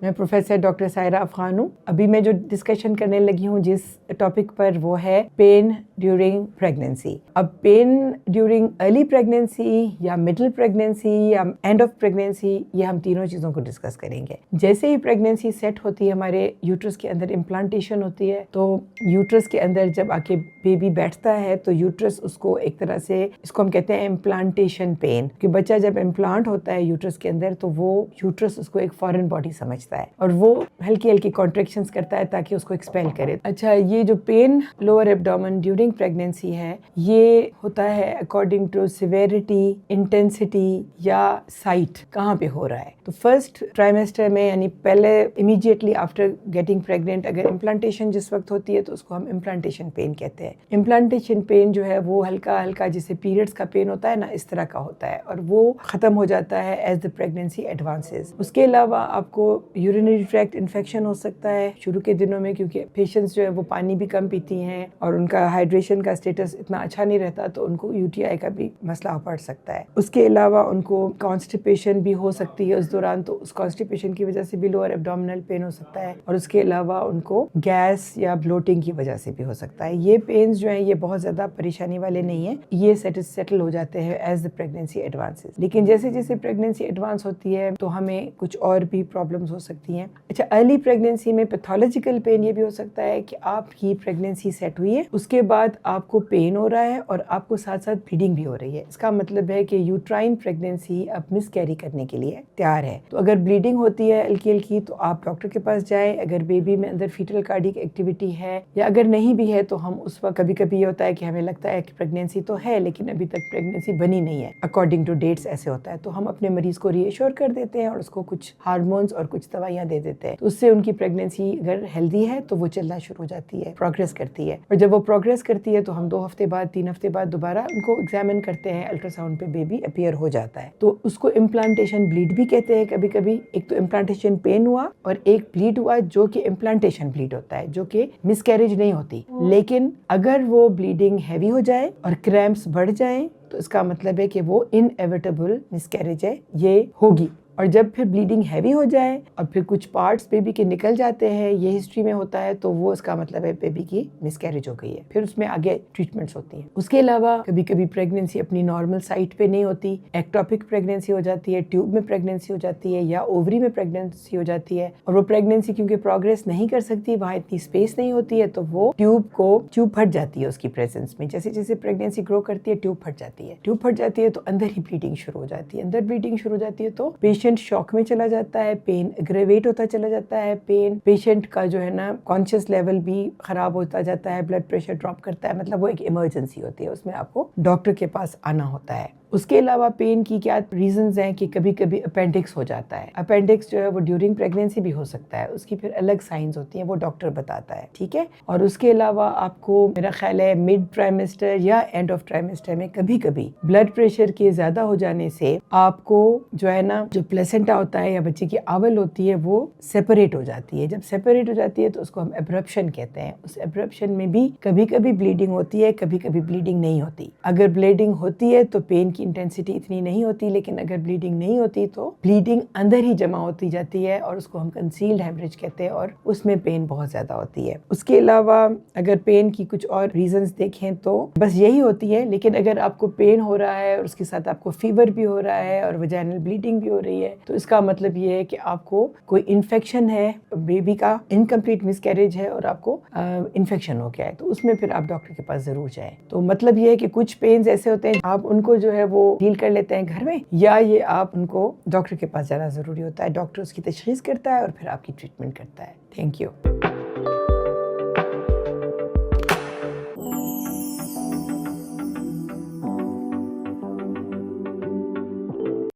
मैं professor doctor Saira Afghan हूँ। अभी मैं जो डिस्कशन करने लगी हूँ जिस टॉपिक पर, वो है पेन ड्यूरिंग प्रेगनेंसी। अब पेन ड्यूरिंग अर्ली प्रेगनेंसी या मिडिल प्रेगनेंसी या एंड ऑफ प्रेगनेंसी, ये हम तीनों चीज़ों को डिस्कस करेंगे। जैसे ही प्रेगनेंसी सेट होती है, हमारे यूट्रस के अंदर इम्प्लांटेशन होती है, तो यूट्रस के अंदर जब आके बेबी बैठता है तो यूट्रस उसको एक तरह से, इसको हम कहते हैं इम्प्लांटेशन पेन, कि बच्चा जब इम्प्लांट होता है यूट्रस के अंदर तो वो यूट्रस उसको एक फॉरेन बॉडी समझता है और वो हल्की हल्की कॉन्ट्रैक्शंस करता है ताकि उसको एक्सपेल करे। अच्छा, ये जो pen lower abdomen during pregnancy है, ये होता है अकॉर्डिंग टू सिवेरिटी, इंटेंसिटी या साइट कहाँ पे हो रहा है। तो फर्स्ट ट्राइमेस्टर में, यानी पहले इमीडिएटली आफ्टर गेटिंग प्रेग्नेंट, अगर इम्प्लांटेशन जिस वक्त होती है तो उसको हम इम्प्लांटेशन पेन कहते हैं। इम्प्लांटेशन पेन जो है वो हल्का हल्का जैसे पीरियड्स का पेन होता है ना, इस तरह का होता है और वो खत्म हो जाता है एज द प्रेगनेंसी एडवांसेस। उसके अलावा आपको यूरिनरी ट्रैक्ट इन्फेक्शन हो सकता है शुरू के दिनों में, क्योंकि पेशेंट्स जो है वो पानी भी कम पीती हैं और उनका हाइड्रेशन का स्टेटस इतना अच्छा नहीं रहता, तो उनको यूटीआई का भी मसला पड़ सकता है। उसके अलावा उनको कॉन्स्टिपेशन भी हो सकती है उस दौरान, तो उस कॉन्स्टिपेशन की वजह से भी लोअर एब्डोमिनल पेन हो सकता है और उसके अलावा उनको गैस या ब्लोटिंग की वजह से भी हो सकता है। ये पेन्स जो हैं ये बहुत ज़्यादा परेशानी वाले नहीं है, ये सेटल हो जाते हैं एज द प्रेगनेंसी एडवांसेस। लेकिन जैसे जैसे प्रेगनेंसी एडवांस होती है तो हमें कुछ और भी प्रॉब्लम्स हो सकती हैं। अच्छा, अर्ली प्रेगनेंसी में पैथोलॉजिकल पेन ये भी हो सकता है कि आपकी प्रेगनेंसी सेट हुई है, उसके बाद आपको पेन हो रहा है और आपको साथ साथ ब्लीडिंग भी हो रही है। इसका मतलब है कि यूट्राइन प्रेगनेंसी अब मिसकैरी करने के लिए तैयार है। तो अगर ब्लीडिंग होती है हल्की हल्की तो आप डॉक्टर के पास जाएं। अगर बेबी में अंदर फीटल कार्डिक एक्टिविटी है या अगर नहीं भी है तो हम उस वक्त, कभी कभी ये होता है कि हमें लगता है कि प्रेगनेंसी तो है लेकिन अभी तक प्रेगनेंसी बनी नहीं है, अकॉर्डिंग टू डेट्स ऐसे होता है, तो हम अपने मरीज को रीएश्योर कर देते हैं और उसको कुछ हार्मोन्स और कुछ दवाइयाँ दे देते हैं। तो उससे उनकी प्रेगनेंसी अगर हेल्दी है तो वो चलना शुरू हो जाती है, प्रोग्रेस करती है। और जब वो प्रोग्रेस करती है तो हम 2 हफ्ते बाद, 3 हफ्ते बाद दोबारा उनको एग्जामिन करते हैं, अल्ट्रासाउंड पे बेबी अपीयर हो जाता है। तो उसको इम्प्लांटेशन ब्लीड भी कहते हैं कभी कभी। एक तो इम्प्लांटेशन पेन हुआ और एक ब्लीड हुआ जो कि इम्प्लांटेशन ब्लीड होता है, जो कि मिसकैरेज नहीं होती। लेकिन अगर वो ब्लीडिंग हैवी हो जाए और क्रैम्प्स बढ़ जाएं तो इसका मतलब है कि वो इनएविटेबल मिसकैरेज है, ये होगी। और जब फिर ब्लीडिंग हैवी हो जाए और फिर कुछ पार्ट्स बेबी के निकल जाते हैं, ये हिस्ट्री में होता है, तो वो इसका मतलब है बेबी की मिसकैरेज हो गई है। फिर उसमें आगे ट्रीटमेंट्स होती हैं। उसके अलावा कभी कभी प्रेगनेंसी अपनी नॉर्मल साइट पे नहीं होती, एक्टोपिक प्रेगनेंसी हो जाती है, ट्यूब में प्रेगनेंसी हो जाती है या ओवरी में प्रेगनेंसी हो जाती है। और वो प्रेगनेंसी क्योंकि प्रोग्रेस नहीं कर सकती, वहाँ इतनी स्पेस नहीं होती है, तो वो ट्यूब फट जाती है उसकी प्रेजेंस में। जैसे जैसे प्रेगनेंसी ग्रो करती है ट्यूब फट जाती है। ट्यूब फट जाती है तो अंदर ही ब्लीडिंग शुरू हो जाती है। अंदर ब्लीडिंग शुरू हो जाती है तो पेशेंट शॉक में चला जाता है, पेन एग्रेवेट होता चला जाता है, पेशेंट का जो है ना कॉन्शियस लेवल भी खराब होता जाता है, ब्लड प्रेशर ड्रॉप करता है, मतलब वो एक इमरजेंसी होती है, उसमें आपको डॉक्टर के पास आना होता है। उसके अलावा पेन की क्या रीजंस हैं कि कभी कभी अपेंडिक्स हो जाता है। अपेंडिक्स जो है वो ड्यूरिंग प्रेगनेंसी भी हो सकता है, उसकी फिर अलग साइंस होती हैं, वो डॉक्टर बताता है, ठीक है। और उसके अलावा आपको, मेरा ख्याल है मिड ट्राइमेस्टर या एंड ऑफ ट्राइमेस्टर में कभी कभी ब्लड प्रेशर के ज्यादा हो जाने से आपको जो है ना, जो प्लेसेंटा होता है या बच्चे की आवल होती है वो सेपरेट हो जाती है। जब सेपरेट हो जाती है तो उसको हम एब्रप्शन कहते हैं। उस एब्रप्शन में भी कभी कभी ब्लीडिंग होती है, कभी कभी ब्लीडिंग नहीं होती। अगर ब्लीडिंग होती है तो पेन इंटेंसिटी इतनी नहीं होती, लेकिन अगर ब्लीडिंग नहीं होती तो ब्लीडिंग अंदर ही जमा होती जाती है और उसको हम कंसील्ड हेमरेज कहते हैं और उसमें पेन बहुत ज्यादा होती है। उसके अलावा अगर पेन की कुछ और रीजंस देखें तो बस यही होती है। लेकिन अगर आपको पेन हो रहा है और उसके साथ आपको फीवर भी हो रहा है और वजाइनल ब्लीडिंग भी हो रही है, तो इसका मतलब ये है कि आपको कोई इन्फेक्शन है, बेबी का इनकम्प्लीट मिसकैरेज है और आपको इन्फेक्शन हो गया है, तो उसमें फिर आप डॉक्टर के पास जरूर जाएं। तो मतलब ये है कि कुछ पेन्स ऐसे होते हैं आप उनको जो है वो डील कर लेते हैं घर में, या ये आप उनको डॉक्टर के पास जाना जरूरी होता है। डॉक्टर उसकी तशखीस करता है और फिर आपकी ट्रीटमेंट करता है। Thank you.